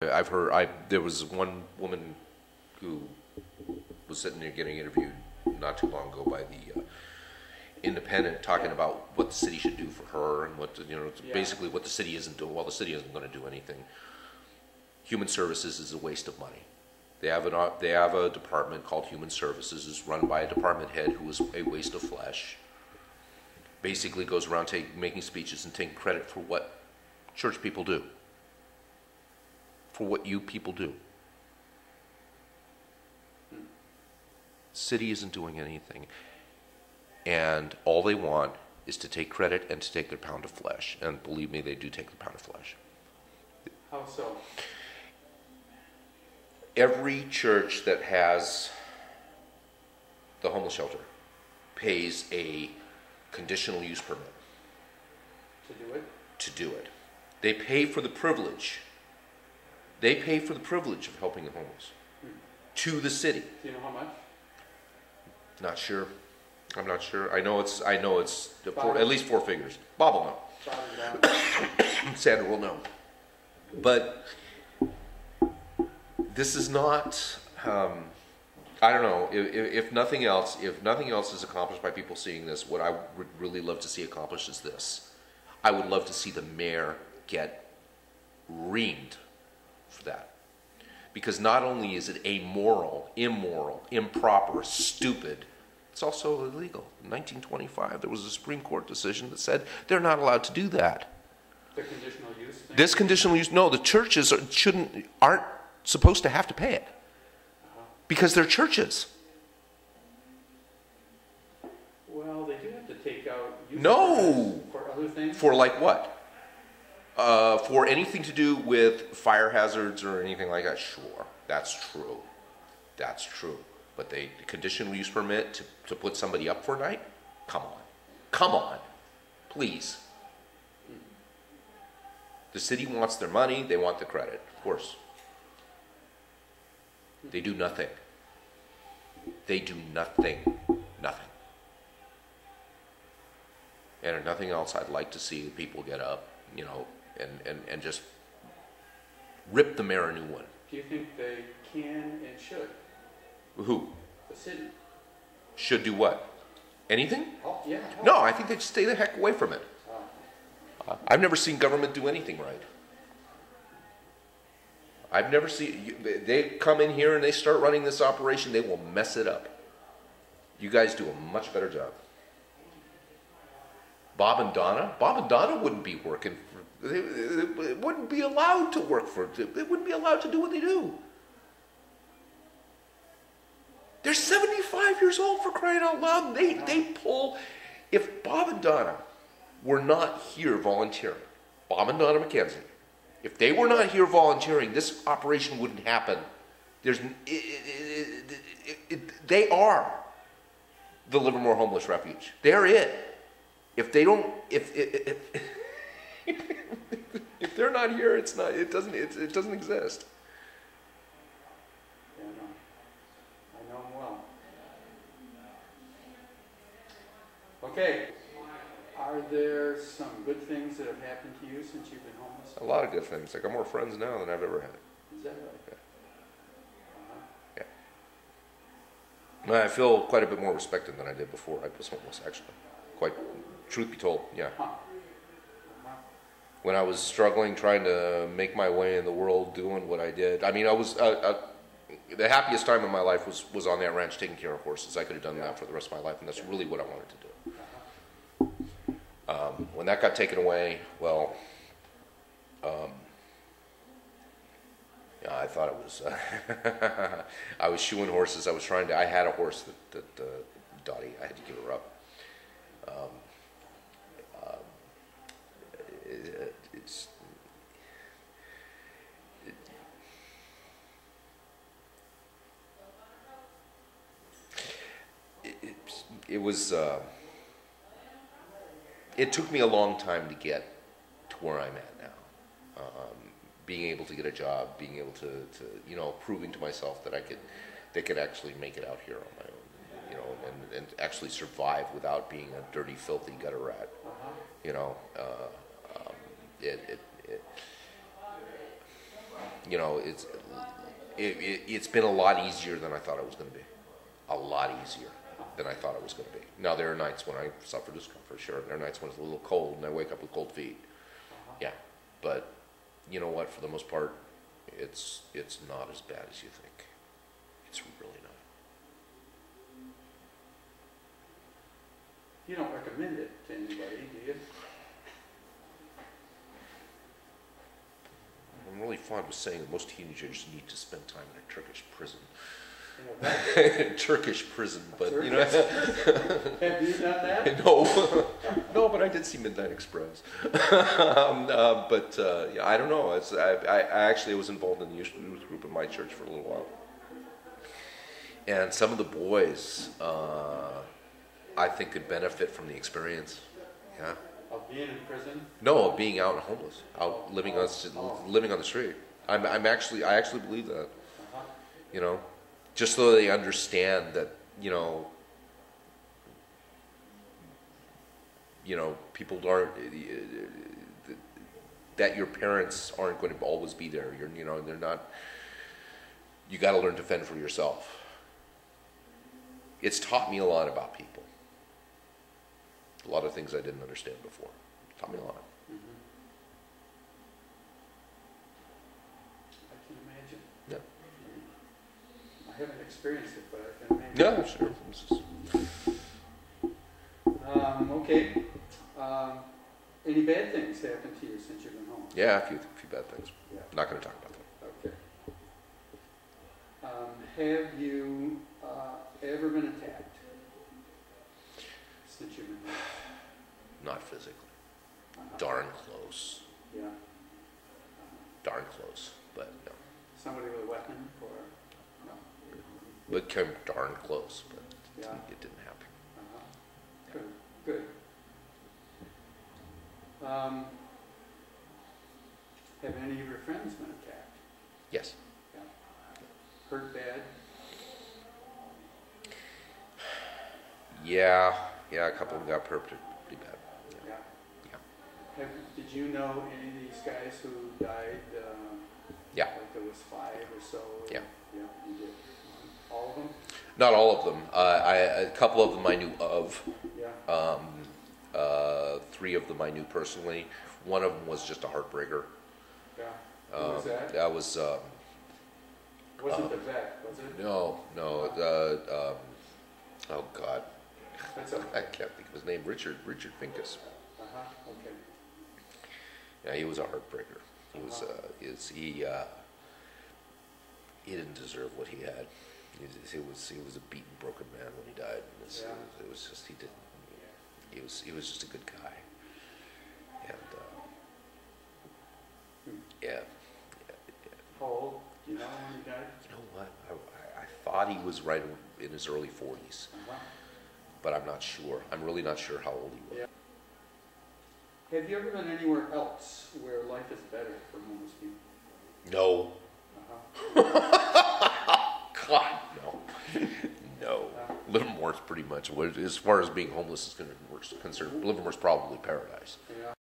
I've heard, there was one woman who was sitting there getting interviewed not too long ago by the Independent, talking about what the city should do for her and what, Yeah. basically what the city isn't doing. Well, the city isn't going to do anything. Human Services is a waste of money. They have a department called Human Services. It's run by a department head who is a waste of flesh. Basically goes around making speeches and taking credit for what church people do, for what you people do. City isn't doing anything. And all they want is to take credit and to take their pound of flesh. And believe me, they do take the pound of flesh. How so? Every church that has the homeless shelter pays a conditional use permit To do it? to do it. They pay for the privilege. They pay for the privilege of helping the homeless to the city. Do you know how much? Not sure. I'm not sure. I know it's at least four figures. Bob will know. Down. Sandra will know. But this is not. I don't know. If nothing else is accomplished by people seeing this, what I would really love to see accomplished is this. I would love to see the mayor get reamed for that, because not only is it amoral, immoral, improper, stupid, it's also illegal. In 1925, there was a Supreme Court decision that said they're not allowed to do that. The conditional use thing? This conditional use, no, the churches aren't supposed to have to pay it because they're churches. Well, they do have to take out use No. permits for other things. For like what? For anything to do with fire hazards or anything like that, sure, that's true. That's true. But the conditional use permit to put somebody up for a night? Come on. Come on. Please. The city wants their money, they want the credit, of course. They do nothing. They do nothing. Nothing. And if nothing else, I'd like to see people get up, and just rip the mayor a new one. Do you think they can and should? Who? The city? Should do what? Anything? Oh, yeah. No, I think they just stay the heck away from it. Oh. I've never seen government do anything right. I've never seen, they come in here and they start running this operation, they will mess it up. You guys do a much better job. Bob and Donna wouldn't be working for, they wouldn't be allowed to work for, they wouldn't be allowed to do what they do. They're 75 years old, for crying out loud. They pull, if Bob and Donna were not here volunteering, Bob and Donna McKenzie, if they were not here volunteering, this operation wouldn't happen. They are the Livermore Homeless Refuge. They're it. If they don't, if they're not here, it doesn't exist. Yeah, no. I know them well. Okay. Are there some good things that have happened to you since you've been homeless? A lot of good things. I got more friends now than I've ever had. Is that right? Yeah. Uh-huh. Yeah. I feel quite a bit more respected than I did before I was homeless, actually. Quite, truth be told, yeah. Huh. Uh-huh. When I was struggling, trying to make my way in the world, doing what I did. I mean, I was, the happiest time of my life was on that ranch taking care of horses. I could have done that for the rest of my life, and that's really what I wanted to do. When that got taken away, well, yeah, I thought it was, I was shoeing horses. I had a horse that Dottie, I had to give her up. It was, it took me a long time to get to where I'm at now. Being able to get a job, being able to proving to myself that they could actually make it out here on my own, and actually survive without being a dirty, filthy gutter rat. Uh-huh. It you know, it's been a lot easier than I thought it was going to be. A lot easier than I thought it was going to be. Now, there are nights when I suffer discomfort, sure. There are nights when it's a little cold and I wake up with cold feet. Yeah, but you know what? For the most part, it's not as bad as you think. It's really not. You don't recommend it to anybody, do you? I'm really fond of saying that most teenagers need to spend time in a Turkish prison. You know, Turkish prison, but you know. have you done that? No, no, but I did see Midnight Express. Yeah, I don't know. I actually was involved in the youth group in my church for a little while, and some of the boys, I think, could benefit from the experience. Yeah. Of being in prison? No, of being out and homeless, out living on the street. I actually believe that. Uh-huh. You know, just so they understand that, you know, people aren't, that your parents aren't going to always be there. They're not. You got to learn to fend for yourself. It's taught me a lot about people. A lot of things I didn't understand before. It taught me a lot. Mm-hmm. I can imagine. Yeah. I haven't experienced it, but I can imagine. Yeah, sure. Okay. Any bad things happened to you since you've been home? Yeah, a few bad things. Yeah. Not going to talk about them. Okay. Have you ever been attacked since you've been home? Not physically. Uh-huh. Darn close. Yeah. Darn close, but no. Somebody with a weapon or no? But came darn close, but Yeah. it didn't happen. Uh-huh. Good. Good. Have any of your friends been attacked? Yes. Yeah. Hurt bad? Yeah, a couple of them got hurt pretty bad. Yeah. Yeah. Did you know any of these guys who died? Yeah. Like there was 5 or so? Yeah. Yeah, you did. All of them? Not all of them. A couple of them I knew of. Yeah. 3 of them I knew personally. One of them was just a heartbreaker. Yeah. Who was that? That was Wasn't the vet, was it? no. Oh God, That's okay. I can't think of his name. Richard Finkus. Uh-huh, okay. Yeah, he was a heartbreaker. He didn't deserve what he had. He was a beaten, broken man when he died. It was just he was just a good guy. And yeah. How old? Do you know when he died? You know what? I thought he was right in his early 40s, Uh-huh. but I'm not sure. I'm really not sure how old he was. Yeah. Have you ever been anywhere else where life is better for homeless people? No. Uh-huh. God, no. No. Livermore's pretty much, as far as being homeless is concerned, Livermore's probably paradise. Yeah.